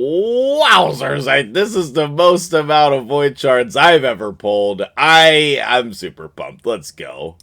Wowzers, this is the most amount of void shards I've ever pulled. I'm super pumped. Let's go.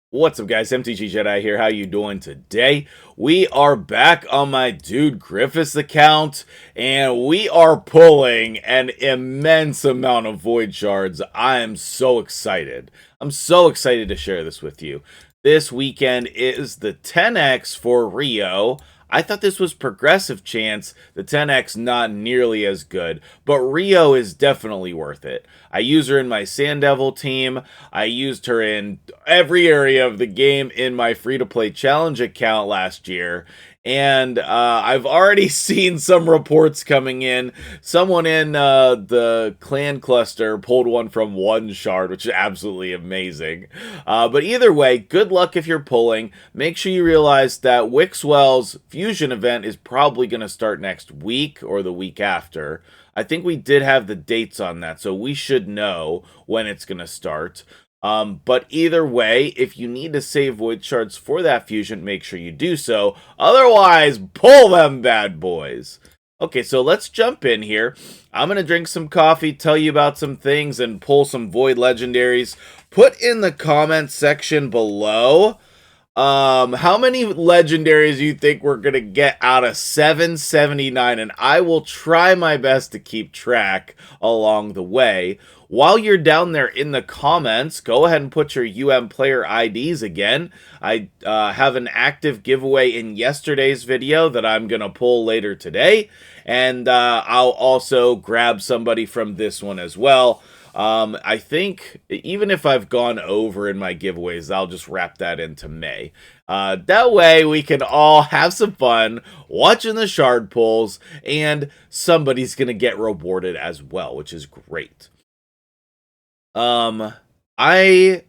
What's up, guys? MtgJedi here. How you doing today? We are back on my dude Griffith's account, and we are pulling an immense amount of void shards. I am so excited. I'm so excited to share this with you. This weekend is the 10x for Rio. I thought this was progressive chance, the 10x not nearly as good, but Rio is definitely worth it. I use her in my Sand Devil team, I used her in every area of the game in my free-to-play challenge account last year, and I've already seen some reports coming in. Someone in the clan cluster pulled one from one shard, which is absolutely amazing. But either way, good luck if you're pulling. Make sure you realize that Wixwell's fusion event is probably going to start next week or the week after. I think we did have the dates on that, so we should know when it's going to start. But either way, if you need to save void shards for that fusion, make sure you do so. Otherwise, pull them bad boys. Okay, so let's jump in here. I'm going to drink some coffee, tell you about some things, and pull some void legendaries. Put in the comments section below how many legendaries you think we're going to get out of 779, and I will try my best to keep track along the way. While you're down there in the comments, go ahead and put your player IDs again. I have an active giveaway in yesterday's video that I'm going to pull later today, and I'll also grab somebody from this one as well. I think even if I've gone over in my giveaways, I'll just wrap that into May. That way we can all have some fun watching the shard pulls, and somebody's going to get rewarded as well, which is great. I've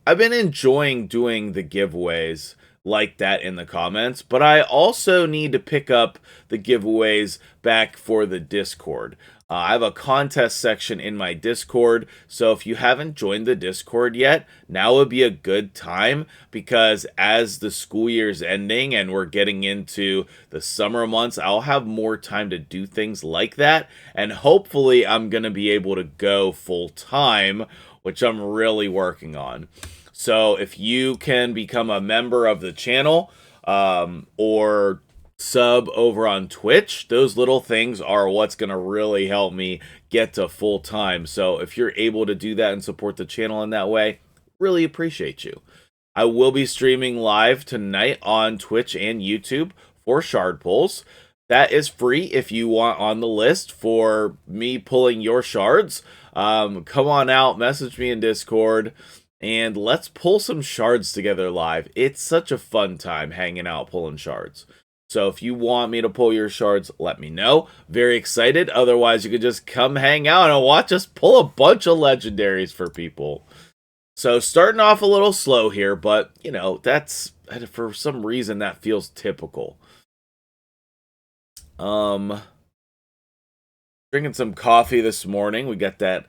been enjoying doing the giveaways like that in the comments, but I also need to pick up the giveaways back for the Discord. I have a contest section in my Discord, so if you haven't joined the Discord yet, now would be a good time, because as the school year's ending and we're getting into the summer months, I'll have more time to do things like that, and hopefully I'm going to be able to go full time, which I'm really working on. So if you can become a member of the channel, or sub over on Twitch, those little things are what's going to really help me get to full time. So if you're able to do that and support the channel in that way, really appreciate you. I will be streaming live tonight on Twitch and YouTube for shard pulls. That is free if you want on the list for me pulling your shards. Come on out, message me in Discord, and let's pull some shards together live. It's such a fun time hanging out pulling shards. So if you want me to pull your shards, let me know. Very excited. Otherwise, you could just come hang out and watch us pull a bunch of legendaries for people. So starting off a little slow here, but, you know, that's, for some reason, that feels typical. Drinking some coffee this morning. We get that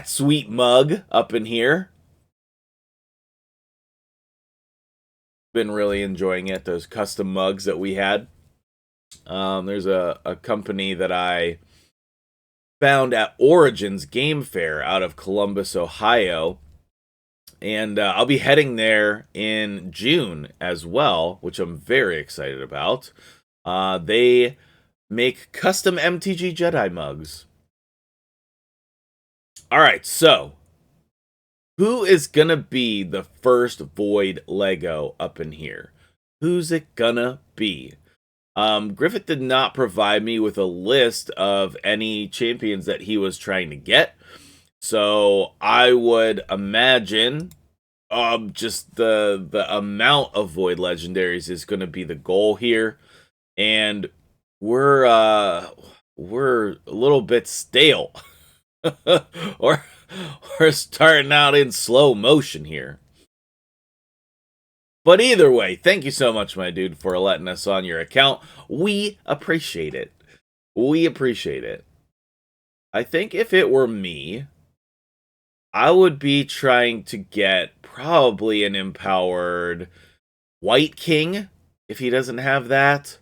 sweet mug up in here. Been really enjoying it, those custom mugs that we had. There's a company that I found at Origins Game Fair out of Columbus, Ohio, and I'll be heading there in June as well, which I'm very excited about. They make custom MtgJedi mugs. Alright, so who is gonna be the first Void Lego up in here? Who's it gonna be? Griffith did not provide me with a list of any champions that he was trying to get, so I would imagine just the amount of Void Legendaries is gonna be the goal here, and we're a little bit stale. or we're starting out in slow motion here. But either way, thank you so much, my dude, for letting us on your account. We appreciate it. We appreciate it. I think if it were me, I would be trying to get probably an empowered White King, if he doesn't have that.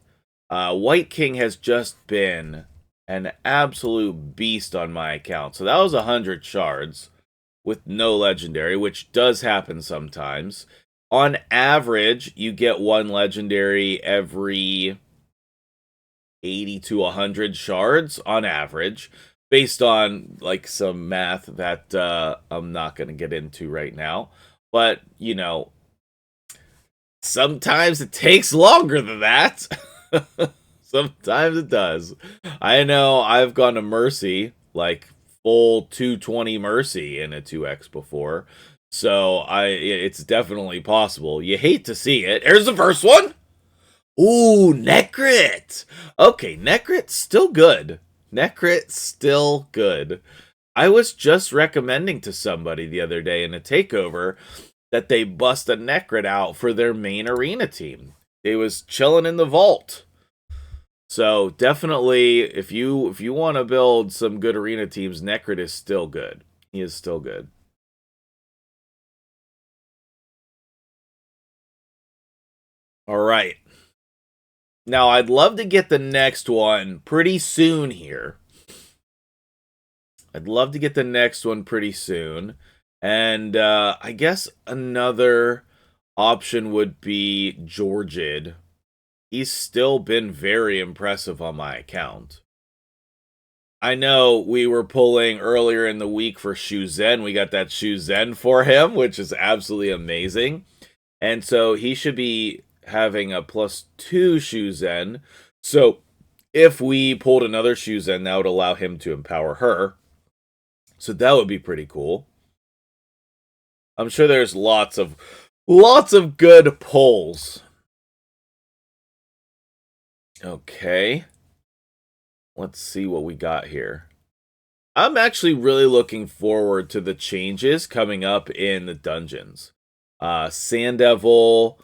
White King has just been an absolute beast on my account. So that was 100 shards with no legendary, which does happen sometimes. On average, you get one legendary every 80 to 100 shards on average, based on like some math that I'm not going to get into right now. But, you know, sometimes it takes longer than that. Sometimes it does. I know I've gone to Mercy, like full 220 Mercy in a 2x before. So it's definitely possible. You hate to see it. Here's the first one. Ooh, Necrit. Okay, Necrit's still good. Necrit's still good. I was just recommending to somebody the other day in a takeover that they bust a Necrit out for their main arena team. It was chilling in the vault. So definitely, if you want to build some good arena teams, Necrit is still good. He is still good. All right. Now, I'd love to get the next one pretty soon here. I'd love to get the next one pretty soon. And I guess another option would be Georgid. He's still been very impressive on my account. I know we were pulling earlier in the week for Shuzen. We got that Shuzen for him, which is absolutely amazing. And so he should be having a +2 Shuzen. So if we pulled another Shuzen, that would allow him to empower her. So that would be pretty cool. I'm sure there's lots of good pulls. Okay. Let's see what we got here. I'm actually really looking forward to the changes coming up in the dungeons. Sand Devil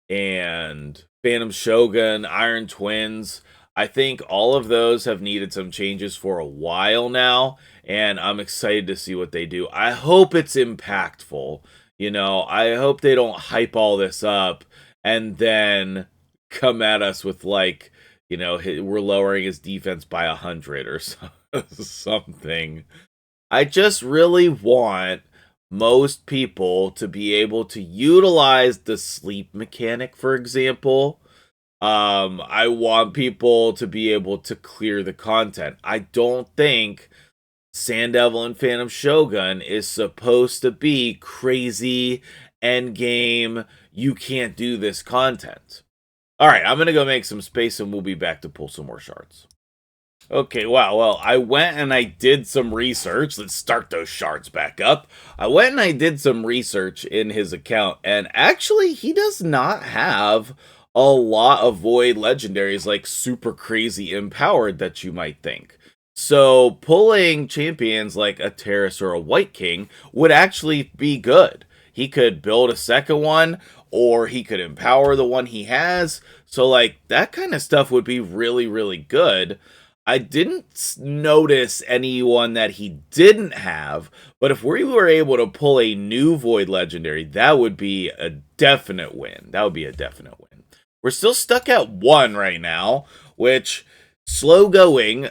and Phantom Shogun, Iron Twins. I think all of those have needed some changes for a while now, and I'm excited to see what they do. I hope it's impactful. You know, I hope they don't hype all this up and then come at us with, like, you know, we're lowering his defense by 100 or something. I just really want most people to be able to utilize the sleep mechanic, for example. I want people to be able to clear the content. I don't think Sand Devil and Phantom Shogun is supposed to be crazy endgame, you can't do this content. Alright, I'm gonna go make some space and we'll be back to pull some more shards. Okay, wow, well, I went and I did some research. Let's start those shards back up. I went and I did some research in his account, and actually, he does not have a lot of Void legendaries, like super crazy empowered that you might think. So, pulling champions like a Terrace or a White King would actually be good. He could build a second one, or he could empower the one he has. So, like, that kind of stuff would be really, really good. I didn't notice anyone that he didn't have, but if we were able to pull a new Void Legendary, that would be a definite win. That would be a definite win. We're still stuck at 1 right now, which, slow going,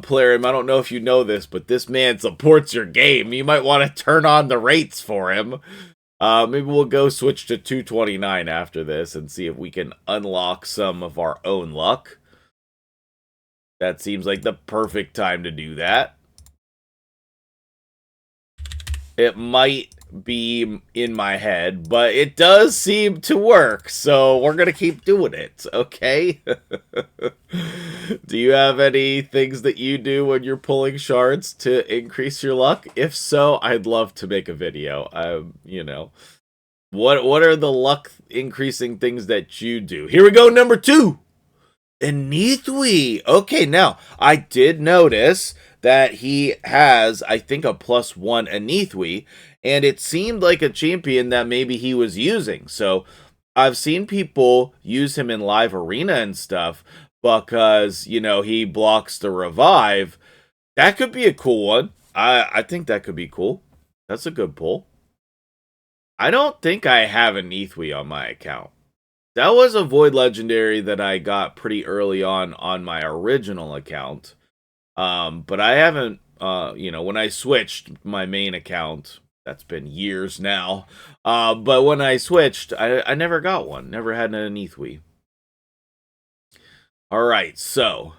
Plarium, I don't know if you know this, but this man supports your game. You might want to turn on the rates for him. Maybe we'll go switch to 229 after this and see if we can unlock some of our own luck. That seems like the perfect time to do that. It might be in my head, but it does seem to work, so we're gonna keep doing it, okay? Do you have any things that you do when you're pulling shards to increase your luck? If so, I'd love to make a video. You know, what are the luck increasing things that you do? Here we go, number 2! Enithwi. Okay, now, I did notice that he has, I think, a +1 Enithwi, and it seemed like a champion that maybe he was using. So, I've seen people use him in live arena and stuff because, you know, he blocks the revive. That could be a cool one. I think that could be cool. That's a good pull. I don't think I have an Neathwee on my account. That was a Void Legendary that I got pretty early on my original account. But I haven't, when I switched my main account, that's been years now. But when I switched, I never got one. Never had an Neathwee. All right, so.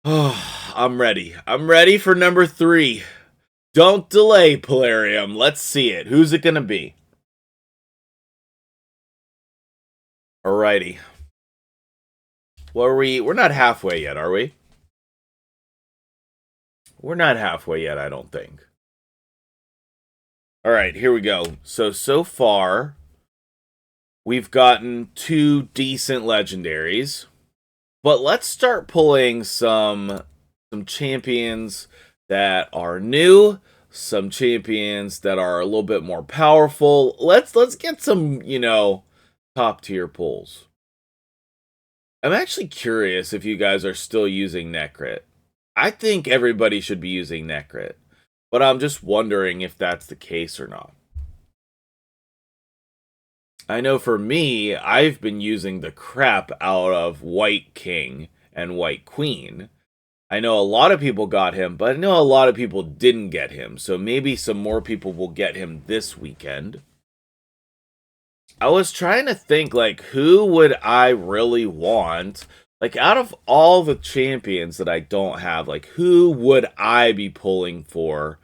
I'm ready. I'm ready for number 3. Don't delay, Plarium. Let's see it. Who's it going to be? Alrighty. We're not halfway yet, are we? We're not halfway yet, I don't think. Alright, here we go. So far, we've gotten 2 decent legendaries. But let's start pulling some champions that are new, some champions that are a little bit more powerful. Let's get some, top tier pulls. I'm actually curious if you guys are still using Necrit. I think everybody should be using Necrit, but I'm just wondering if that's the case or not. I know for me, I've been using the crap out of White King and White Queen. I know a lot of people got him, but I know a lot of people didn't get him, so maybe some more people will get him this weekend. I was trying to think, like, who would I really want? Like, out of all the champions that I don't have, like, who would I be pulling for?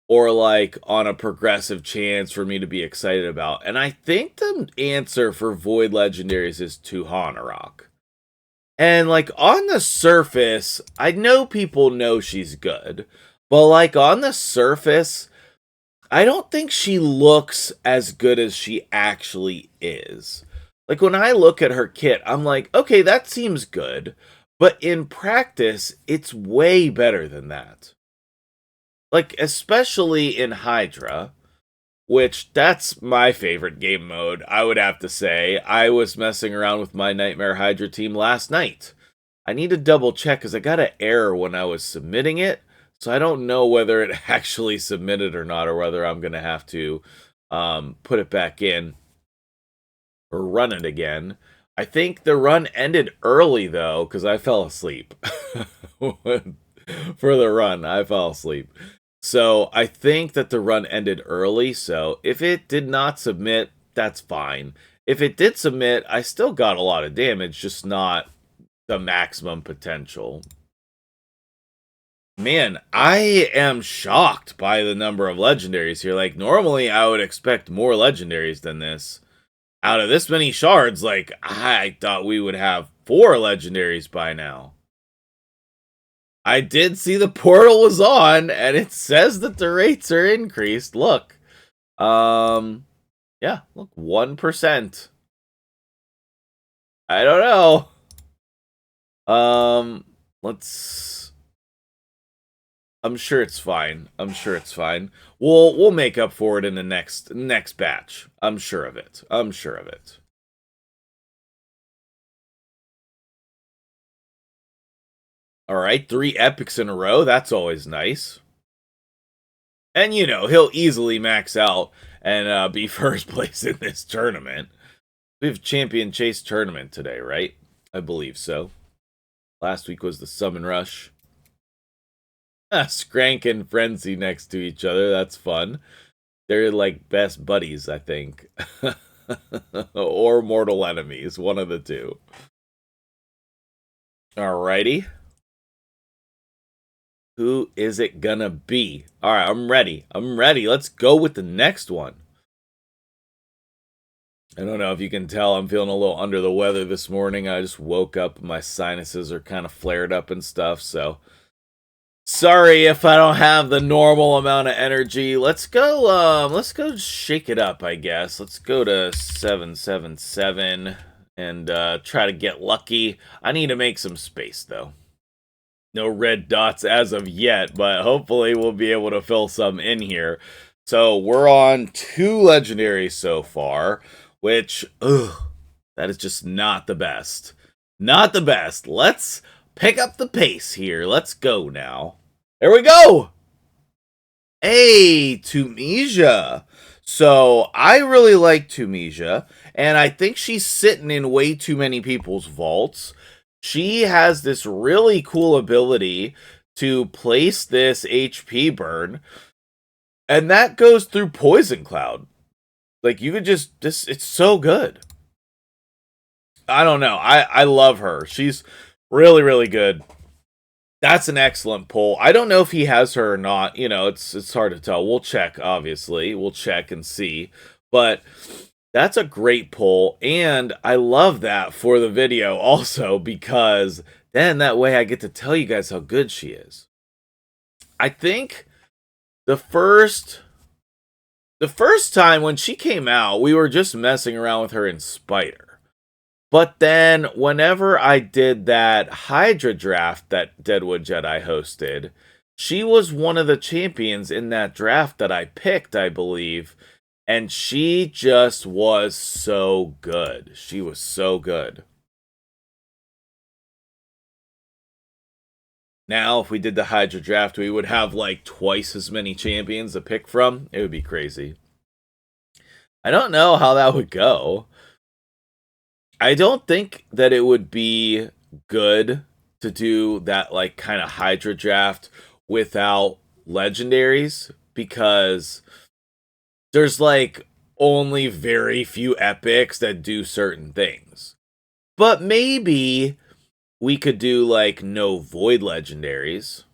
Or, like, on a progressive chance for me to be excited about? And I think the answer for Void Legendaries is Tuhanarok. And, like, on the surface, I know people know she's good. But, like, on the surface, I don't think she looks as good as she actually is. Like, when I look at her kit, I'm like, okay, that seems good. But in practice, it's way better than that. Like, especially in Hydra, which that's my favorite game mode, I would have to say. I was messing around with my Nightmare Hydra team last night. I need to double check because I got an error when I was submitting it. So I don't know whether it actually submitted or not, or whether I'm going to have to put it back in or run it again. I think the run ended early, though, because I fell asleep. For the run, I fell asleep. So I think that the run ended early, so if it did not submit, that's fine. If it did submit, I still got a lot of damage, just not the maximum potential. Man, I am shocked by the number of legendaries here. Like, normally I would expect more legendaries than this. Out of this many shards, like, I thought we would have 4 legendaries by now. I did see the portal was on, and it says that the rates are increased. Look. Yeah, look, 1%. I don't know. Let's... I'm sure it's fine. I'm sure it's fine. We'll make up for it in the next batch. I'm sure of it. I'm sure of it. All right, 3 epics in a row. That's always nice. And, he'll easily max out and be first place in this tournament. We have Champion Chase tournament today, right? I believe so. Last week was the Summon Rush. Skrank and Frenzy next to each other. That's fun. They're like best buddies, I think. Or mortal enemies. One of the two. Alrighty. Who is it gonna be? Alright, I'm ready. I'm ready. Let's go with the next one. I don't know if you can tell, I'm feeling a little under the weather this morning. I just woke up, my sinuses are kind of flared up and stuff, so sorry if I don't have the normal amount of energy. Let's go shake it up, I guess. Let's go to 777 and try to get lucky. I need to make some space, though. No red dots as of yet, but hopefully we'll be able to fill some in here. So we're on 2 legendaries so far, which, that is just not the best. Not the best. Let's pick up the pace here. Let's go now. There we go! Hey, Tunisia. So I really like Tunisia, and I think she's sitting in way too many people's vaults. She has this really cool ability to place this HP burn, and that goes through Poison Cloud. Like you could just this it's so good. I don't know. I love her. She's really, really good. That's an excellent poll. I don't know if he has her or not. You know, it's hard to tell. We'll check, obviously. We'll check and see. But that's a great poll, and I love that for the video also because then that way I get to tell you guys how good she is. I think the first time when she came out, we were just messing around with her in Spider. But then, whenever I did that Hydra draft that Deadwood Jedi hosted, she was one of the champions in that draft that I picked, I believe. And she just was so good. She was so good. Now, if we did the Hydra draft, we would have like twice as many champions to pick from. It would be crazy. I don't know how that would go. I don't think that it would be good to do that like kind of Hydra draft without legendaries because there's like only very few epics that do certain things. But maybe we could do like no void legendaries.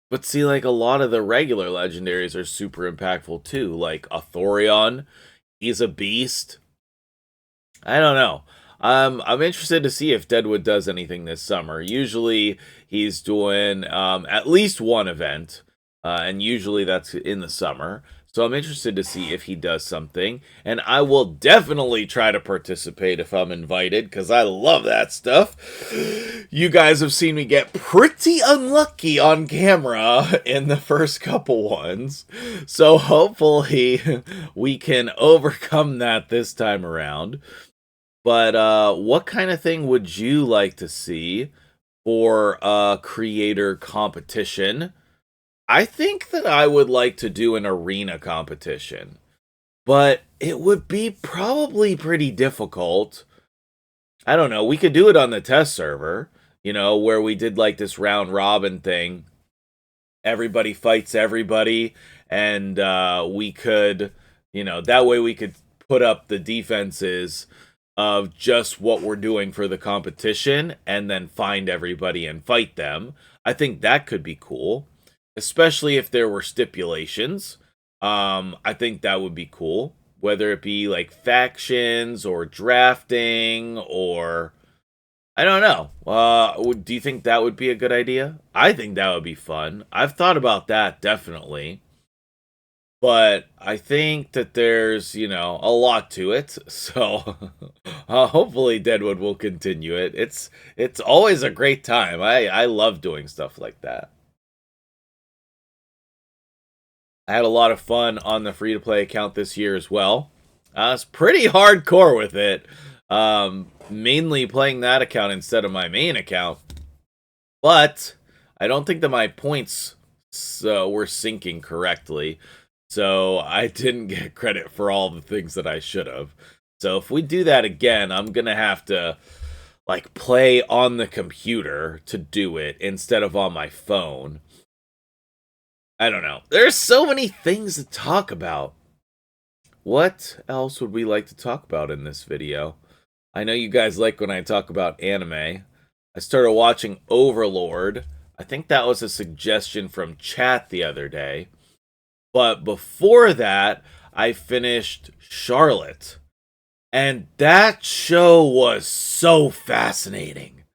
But see, like a lot of the regular legendaries are super impactful too. Like a Thorion, he's a beast. I don't know. I'm interested to see if Deadwood does anything this summer. Usually he's doing at least one event, and usually that's in the summer. So I'm interested to see if he does something, and I will definitely try to participate if I'm invited, because I love that stuff. You guys have seen me get pretty unlucky on camera in the first couple ones, so hopefully we can overcome that this time around. But what kind of thing would you like to see for a creator competition? I think that I would like to do an arena competition, but it would be probably pretty difficult. I don't know. We could do it on the test server, you know, where we did like this round robin thing. Everybody fights everybody, and we could, you know, that way we could put up the defenses of just what we're doing for the competition and then find everybody and fight them. I think that could be cool, especially if there were stipulations. I think that would be cool, whether it be like factions or drafting or I don't know. Do you think that would be a good idea? I think that would be fun. I've thought about that definitely. But I think that there's, you know, a lot to it. So hopefully Deadwood will continue it. It's always a great time. I love doing stuff like that. I had a lot of fun on the free to play account this year as well. I was pretty hardcore with it. Mainly playing that account instead of my main account. But I don't think that my points were syncing correctly. So I didn't get credit for all the things that I should have. So if we do that again, I'm going to have to like play on the computer to do it instead of on my phone. I don't know. There's so many things to talk about. What else would we like to talk about in this video? I know you guys like when I talk about anime. I started watching Overlord. I think that was a suggestion from chat the other day. But before that, I finished Charlotte. And that show was so fascinating.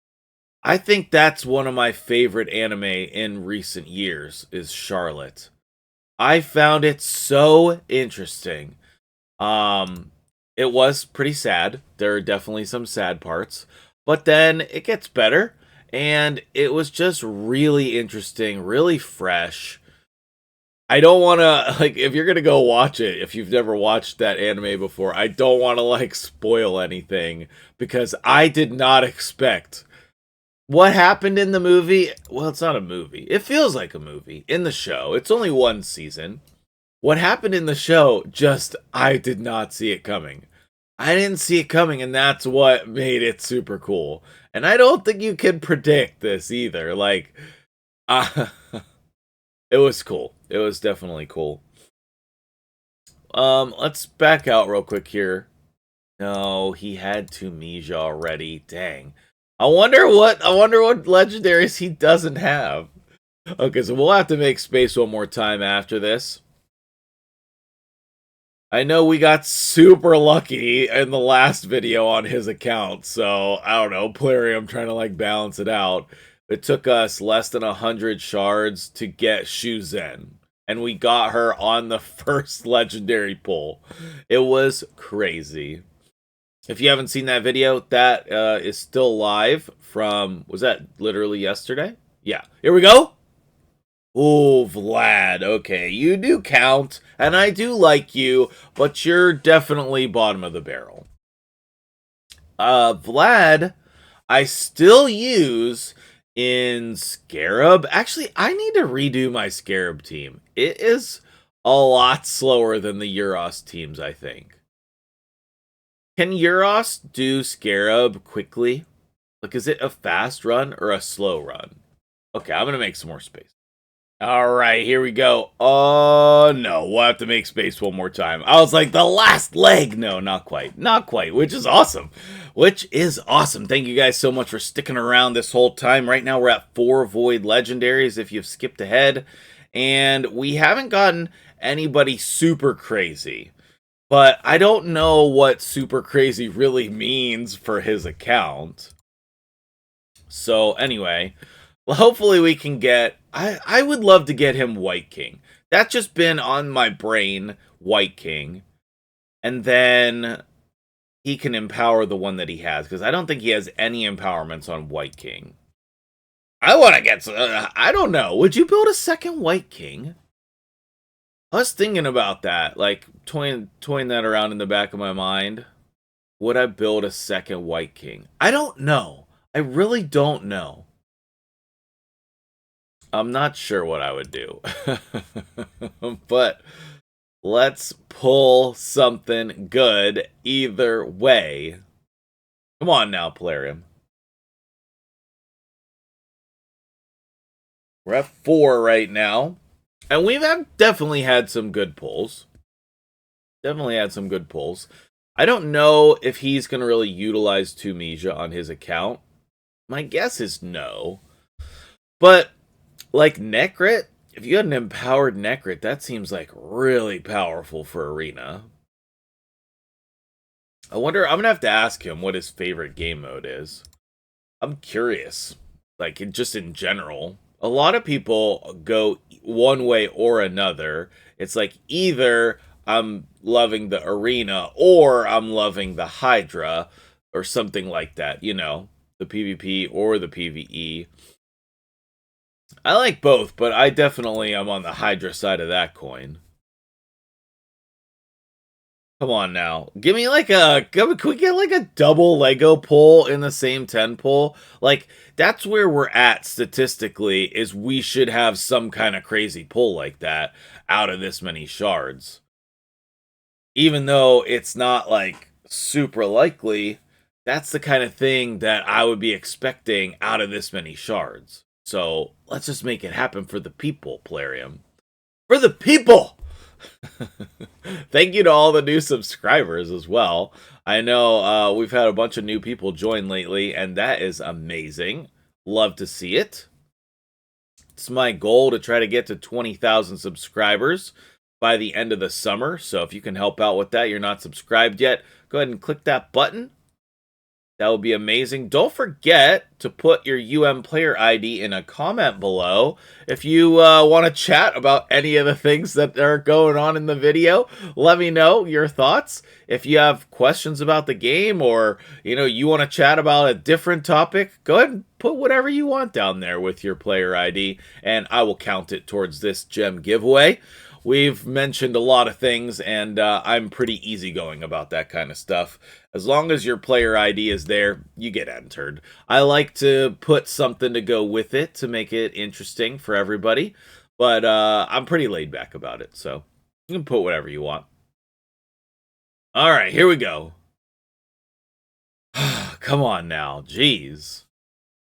I think that's one of my favorite anime in recent years is Charlotte. I found it so interesting. It was pretty sad. There are definitely some sad parts, but then it gets better and it was just really interesting, really fresh. I don't want to like if you're going to go watch it, if you've never watched that anime before, I don't want to like spoil anything because I did not expect What happened in the movie? Well, it's not a movie. It feels like a movie in the show. It's only one season. What happened in the show, just, I did not see it coming. I didn't see it coming, and that's what made it super cool. And I don't think you can predict this either. Like, uh, it was cool. It was definitely cool. Let's back out real quick here. No, he had Tunisia already. Dang. I wonder what legendaries he doesn't have. Okay, so we'll have to make space one more time after this. I know we got super lucky in the last video on his account, so I don't know, Plarium trying to like balance it out. It took us less than 100 shards to get Shuzen, and we got her on the first legendary pull. It was crazy. If you haven't seen that video, that is still live from, was that literally yesterday? Yeah. Here we go. Oh, Vlad. Okay, you do count, and I do like you, but you're definitely bottom of the barrel. Vlad, I still use in Scarab. Actually, I need to redo my Scarab team. It is a lot slower than the Euros teams, I think. Can Euros do Scarab quickly? Like, is it a fast run or a slow run? Okay, I'm going to make some more space. All right, here we go. Oh, no, we'll have to make space one more time. I was like, the last leg. No, not quite. Not quite, which is awesome. Which is awesome. Thank you guys so much for sticking around this whole time. Right now, we're at 4 Void Legendaries if you've skipped ahead. And we haven't gotten anybody super crazy. But I don't know what super crazy really means for his account. So, anyway, well, hopefully we can get... I would love to get him White King. That's just been on my brain, White King. And then he can empower the one that he has, because I don't think he has any empowerments on White King. I want to get... I don't know. Would you build a second White King? I was thinking about that, like, toying that around in the back of my mind. Would I build a second White King? I don't know. I really don't know. I'm not sure what I would do. But let's pull something good either way. Come on now, Plarium. We're at 4 right now. And we've definitely had some good pulls. Definitely had some good pulls. I don't know if he's going to really utilize Tunisia on his account. My guess is no. But... like Necrit, if you had an empowered Necrit, that seems like really powerful for Arena. I wonder, I'm going to have to ask him what his favorite game mode is. I'm curious, like just in general. A lot of people go one way or another. It's like either I'm loving the Arena or I'm loving the Hydra or something like that, you know, the PvP or the PvE. I like both, but I definitely am on the Hydra side of that coin. Come on now. Give me like a... can we get like a double Lego pull in the same 10 pull? Like, that's where we're at statistically, is we should have some kind of crazy pull like that out of this many shards. Even though it's not like super likely, that's the kind of thing that I would be expecting out of this many shards. So let's just make it happen for the people, Plarium. For the people! Thank you to all the new subscribers as well. I know we've had a bunch of new people join lately, and that is amazing. Love to see it. It's my goal to try to get to 20,000 subscribers by the end of the summer. So if you can help out with that, you're not subscribed yet, go ahead and click that button. That would be amazing. Don't forget to put your player ID in a comment below. If you want to chat about any of the things that are going on in the video, let me know your thoughts. If you have questions about the game, or you want to chat about a different topic, go ahead and put whatever you want down there with your player ID, and I will count it towards this gem giveaway. we've mentioned a lot of things, and I'm pretty easygoing about that kind of stuff. As long as your player ID is there, you get entered. I like to put something to go with it to make it interesting for everybody, but I'm pretty laid back about it, so you can put whatever you want. All right, here we go. Come on now, jeez.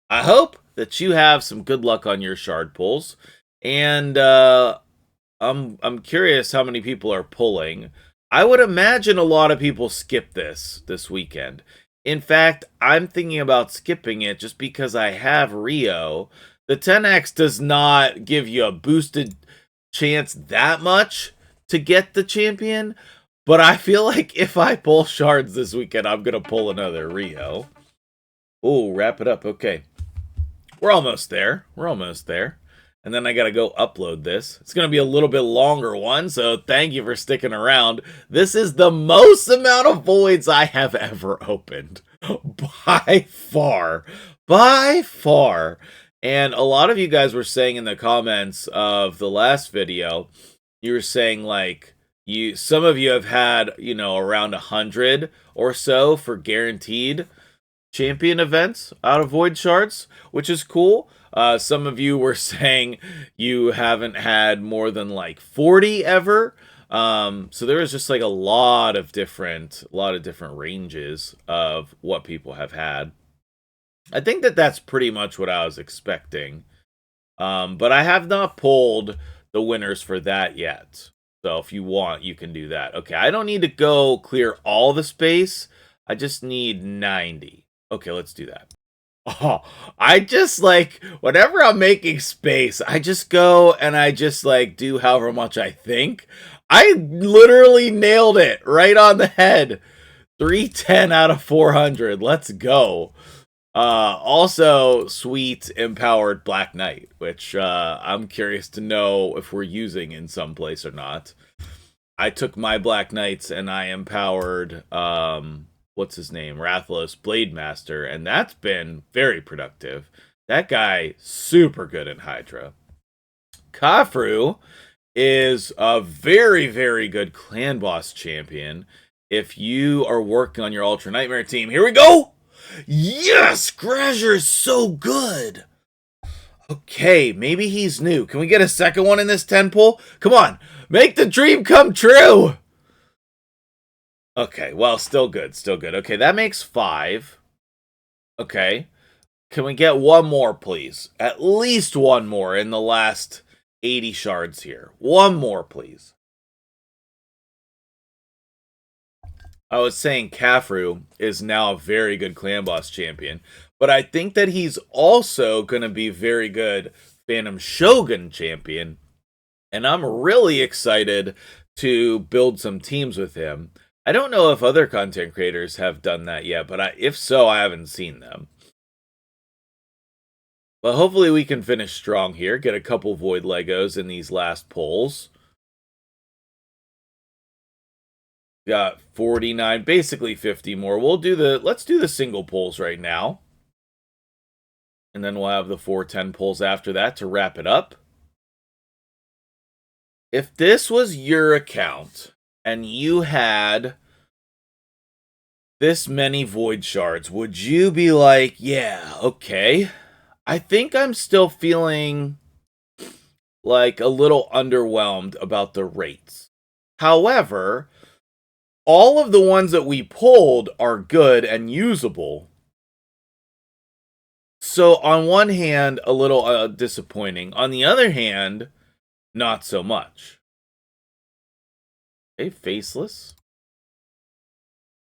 I hope that you have some good luck on your shard pulls, and I'm curious how many people are pulling. I would imagine a lot of people skip this weekend. In fact, I'm thinking about skipping it just because I have Rio. The 10x does not give you a boosted chance that much to get the champion, but I feel like if I pull shards this weekend, I'm going to pull another Rio. Oh, wrap it up. Okay. We're almost there. We're almost there. And then I got to go upload this. It's going to be a little bit longer one, so thank you for sticking around. This is the most amount of voids I have ever opened. By far. By far. And a lot of you guys were saying in the comments of the last video, you were saying like, some of you have had, you know, around 100 or so for guaranteed champion events out of void shards, which is cool. Some of you were saying you haven't had more than like 40 ever. So there was just like a lot of different ranges of what people have had. I think that that's pretty much what I was expecting. But I have not pulled the winners for that yet. So if you want, you can do that. Okay, I don't need to go clear all the space. I just need 90. Okay, let's do that. Oh, I just like, whenever I'm making space, I just go and I just like do however much I think. I literally nailed it right on the head. 310 out of 400. Let's go. Also, sweet empowered Black Knight, which I'm curious to know if we're using in some place or not. I took my Black Knights and I empowered what's his name? Rathalos Blademaster, and that's been very productive. That guy, super good in Hydra. Khafru is a very, very good clan boss champion. If you are working on your Ultra Nightmare team, here we go! Yes! Grasher is so good! Okay, maybe he's new. Can we get a second one in this 10 pull? Come on! Make the dream come true! Okay, well, still good, still good. Okay, that makes 5. Okay. Can we get one more, please? At least one more in the last 80 shards here. One more, please. I was saying Khafru is now a very good clan boss champion, but I think that he's also going to be very good Phantom Shogun champion, and I'm really excited to build some teams with him. I don't know if other content creators have done that yet, but if so, I haven't seen them. But hopefully we can finish strong here, get a couple Void Legos in these last pulls. Got 49, basically 50 more. Let's do the single pulls right now. And then we'll have the 410 pulls after that to wrap it up. If this was your account and you had this many void shards, would you be like, yeah, okay. I think I'm still feeling like a little underwhelmed about the rates. However, all of the ones that we pulled are good and usable. So on one hand, a little disappointing. On the other hand, not so much. Okay, faceless.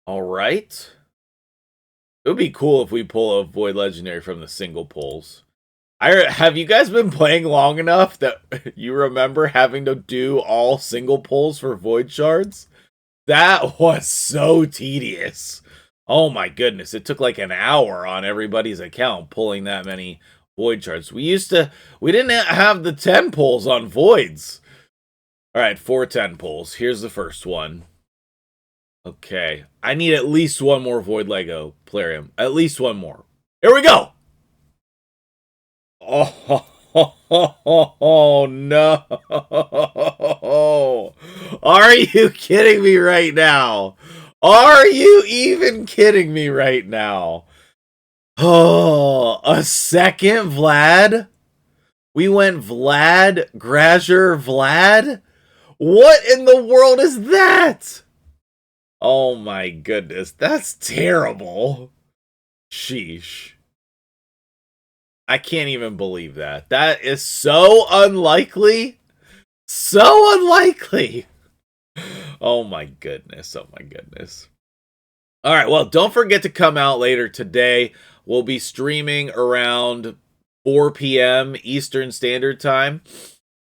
All right. It would be cool if we pull a Void Legendary from the single pulls. Have you guys been playing long enough that you remember having to do all single pulls for Void Shards? That was so tedious. Oh my goodness, it took like an hour on everybody's account pulling that many Void Shards. We didn't have the 10 pulls on Voids. All right, 4 10 pulls. Here's the first one. Okay, I need at least one more Void Lego Plarium. At least one more. Here we go! Oh, Oh, no. Are you kidding me right now? Are you even kidding me right now? Oh, a second Vlad? We went Vlad, Grazer, Vlad? What in the world is that? Oh my goodness, that's terrible. Sheesh. I can't even believe that. That is so unlikely. So unlikely. Oh my goodness. Oh my goodness. All right, well, don't forget to come out later today. We'll be streaming around 4 p.m. Eastern Standard Time.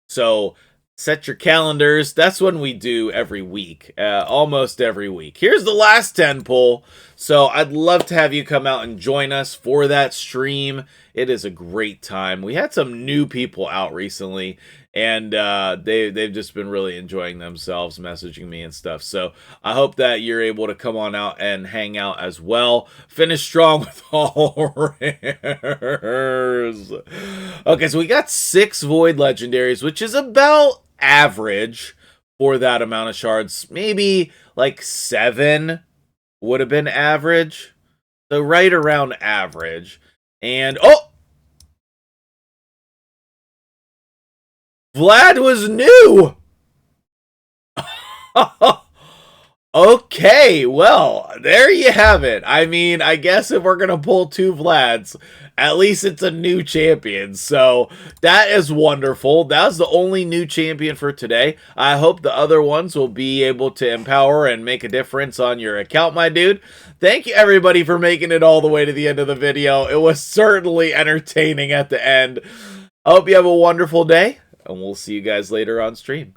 So set your calendars. That's when we do every week, almost every week. Here's the last 10 pull. So I'd love to have you come out and join us for that stream. It is a great time. We had some new people out recently, and they've just been really enjoying themselves, messaging me and stuff. So I hope that you're able to come on out and hang out as well. Finish strong with all rares. Okay, so we got 6 Void Legendaries, which is about average for that amount of shards. Maybe like 7 would have been average. So right around average. And, oh! Vlad was new! Okay, well, there you have it. I mean, I guess if we're going to pull 2 Vlads, at least it's a new champion. So that is wonderful. That was the only new champion for today. I hope the other ones will be able to empower and make a difference on your account, my dude. Thank you, everybody, for making it all the way to the end of the video. It was certainly entertaining at the end. I hope you have a wonderful day, and we'll see you guys later on stream.